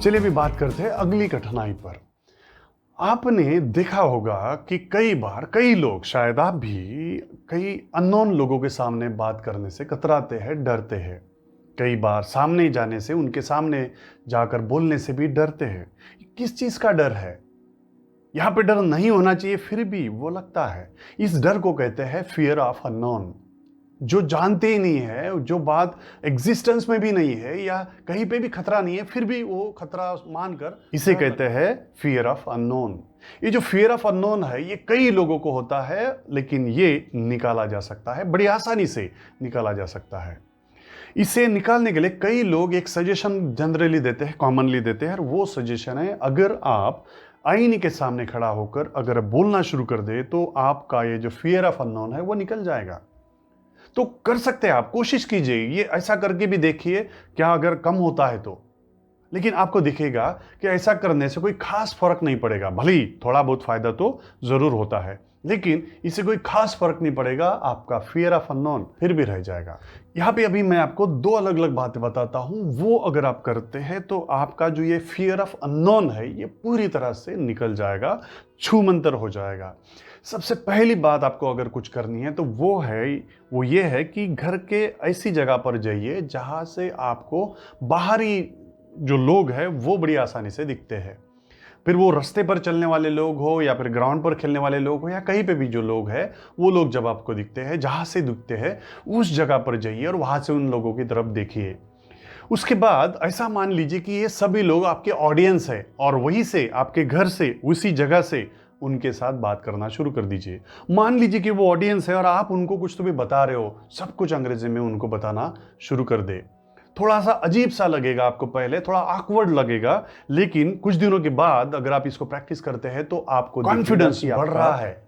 चलिए अभी बात करते हैं अगली कठिनाई पर। आपने देखा होगा कि कई बार कई लोग, शायद आप भी, कई अननोन लोगों के सामने बात करने से कतराते हैं, डरते हैं। कई बार सामने जाने से, उनके सामने जाकर बोलने से भी डरते हैं। किस चीज का डर है? यहां पे डर नहीं होना चाहिए, फिर भी वो लगता है। इस डर को कहते हैं फियर ऑफ अननोन। जो जानते ही नहीं है, जो बात एग्जिस्टेंस में भी नहीं है या कहीं पे भी खतरा नहीं है, फिर भी वो खतरा मानकर, इसे कहते हैं फियर ऑफ अननोन। ये जो फियर ऑफ अननोन है, ये कई लोगों को होता है, लेकिन ये निकाला जा सकता है, बड़ी आसानी से निकाला जा सकता है। इसे निकालने के लिए कई लोग एक सजेशन जनरली देते हैं, कॉमनली देते हैं, और वो सजेशन है, अगर आप आईने के सामने खड़ा होकर अगर बोलना शुरू कर दे तो आपका ये जो फियर ऑफ अननोन है वो निकल जाएगा। तो कर सकते हैं, आप कोशिश कीजिए, ये ऐसा करके भी देखिए, क्या अगर कम होता है तो। लेकिन आपको दिखेगा कि ऐसा करने से कोई खास फर्क नहीं पड़ेगा। भले ही थोड़ा बहुत फायदा तो जरूर होता है, लेकिन इससे कोई खास फर्क नहीं पड़ेगा, आपका फियर ऑफ अननोन फिर भी रह जाएगा। यहां पे अभी मैं आपको दो अलग अलग बातें बताता हूं, वो अगर आप करते हैं तो आपका जो ये फियर ऑफ अननोन है ये पूरी तरह से निकल जाएगा, छूमंतर हो जाएगा। सबसे पहली बात आपको अगर कुछ करनी है तो वो ये है कि घर के ऐसी जगह पर जाइए जहां से आपको बाहरी जो लोग हैं वो बड़ी आसानी से दिखते हैं। फिर वो रास्ते पर चलने वाले लोग हो या फिर ग्राउंड पर खेलने वाले लोग हो या कहीं पे भी जो लोग हैं, वो लोग जब आपको दिखते हैं, जहां से दिखते हैं उस जगह पर जाइए और वहां से उन लोगों की तरफ देखिए। उसके बाद ऐसा मान लीजिए कि ये सभी लोग आपके ऑडियंस है और वहीं से, आपके घर से, उसी जगह से उनके साथ बात करना शुरू कर दीजिए। मान लीजिए कि वो ऑडियंस है और आप उनको कुछ तो भी बता रहे हो, सब कुछ अंग्रेजी में उनको बताना शुरू कर दे। थोड़ा सा अजीब सा लगेगा आपको, पहले थोड़ा ऑकवर्ड लगेगा, लेकिन कुछ दिनों के बाद अगर आप इसको प्रैक्टिस करते हैं तो आपको कॉन्फिडेंस बढ़ रहा है।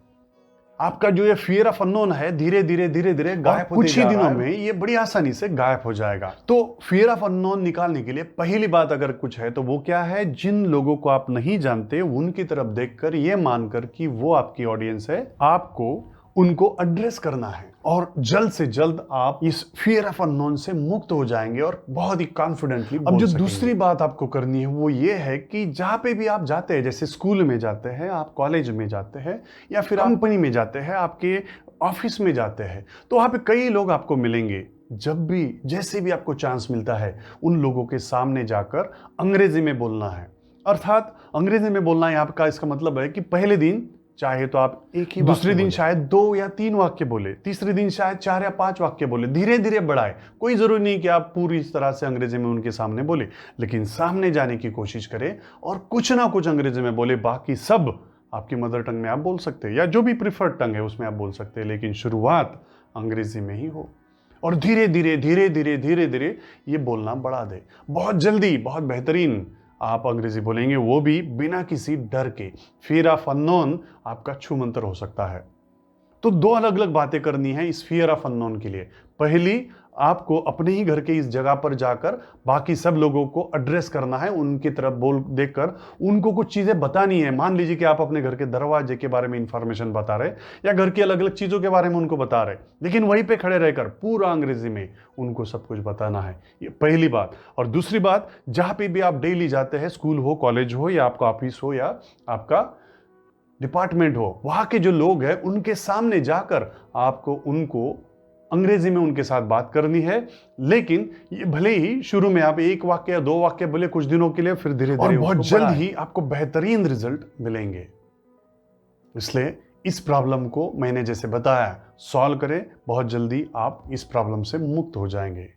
आपका जो ये फियर ऑफ अननोन है धीरे धीरे धीरे धीरे गायब होते कुछ ही दिनों में ये बड़ी आसानी से गायब हो जाएगा। तो फियर ऑफ अननोन निकालने के लिए पहली बात अगर कुछ है तो वो क्या है, जिन लोगों को आप नहीं जानते उनकी तरफ देखकर ये मानकर कि वो आपकी ऑडियंस है, आपको उनको एड्रेस करना है और जल्द से जल्द आप इस फियर ऑफ अननोन से मुक्त हो जाएंगे और बहुत ही कॉन्फिडेंटली अब जो दूसरी बात आपको करनी है वो ये है कि जहां पे भी आप जाते हैं, जैसे स्कूल में जाते हैं, आप कॉलेज में जाते हैं या फिर कंपनी में जाते हैं, आपके ऑफिस में जाते हैं, तो वहां पे कई लोग आपको मिलेंगे। जब भी, जैसे भी आपको चांस मिलता है, उन लोगों के सामने जाकर अंग्रेजी में बोलना है। अर्थात अंग्रेजी में बोलना यहाँ का इसका मतलब है कि पहले दिन चाहे तो आप एक ही, दूसरे दिन शायद 2 या 3 वाक्य बोले, तीसरे दिन शायद 4 या 5 वाक्य बोले, धीरे धीरे बढ़ाए। कोई जरूरी नहीं कि आप पूरी तरह से अंग्रेजी में उनके सामने बोले, लेकिन सामने जाने की कोशिश करें और कुछ ना कुछ अंग्रेजी में बोले। बाकी सब आपकी मदर टंग में आप बोल सकते हैं या जो भी प्रिफर्ड टंग है उसमें आप बोल सकते हैं, लेकिन शुरुआत अंग्रेजी में ही हो और धीरे धीरे धीरे धीरे धीरे धीरे ये बोलना बढ़ा दे। बहुत जल्दी, बहुत बेहतरीन आप अंग्रेजी बोलेंगे, वो भी बिना किसी डर के। फियर ऑफ अननोन आपका छूमंतर हो सकता है। तो दो अलग अलग बातें करनी है इस फियर ऑफ अननोन के लिए। पहली, आपको अपने ही घर के इस जगह पर जाकर बाकी सब लोगों को एड्रेस करना है, उनकी तरफ बोल देखकर उनको कुछ चीजें बतानी है। मान लीजिए कि आप अपने घर के दरवाजे के बारे में इंफॉर्मेशन बता रहे या घर की अलग अलग चीजों के बारे में उनको बता रहे, लेकिन वहीं पे खड़े रहकर पूरा अंग्रेजी में उनको सब कुछ बताना है। ये पहली बात। और दूसरी बात, जहां पे भी आप डेली जाते हैं, स्कूल हो, कॉलेज हो या आपका ऑफिस हो या आपका डिपार्टमेंट हो, वहां के जो लोग हैं उनके सामने जाकर आपको उनको अंग्रेजी में उनके साथ बात करनी है। लेकिन ये भले ही शुरू में आप 1 वाक्य या 2 वाक्य बोले कुछ दिनों के लिए, फिर धीरे धीरे बहुत जल्द ही आपको बेहतरीन रिजल्ट मिलेंगे। इसलिए इस प्रॉब्लम को मैंने जैसे बताया सॉल्व करें, बहुत जल्दी आप इस प्रॉब्लम से मुक्त हो जाएंगे।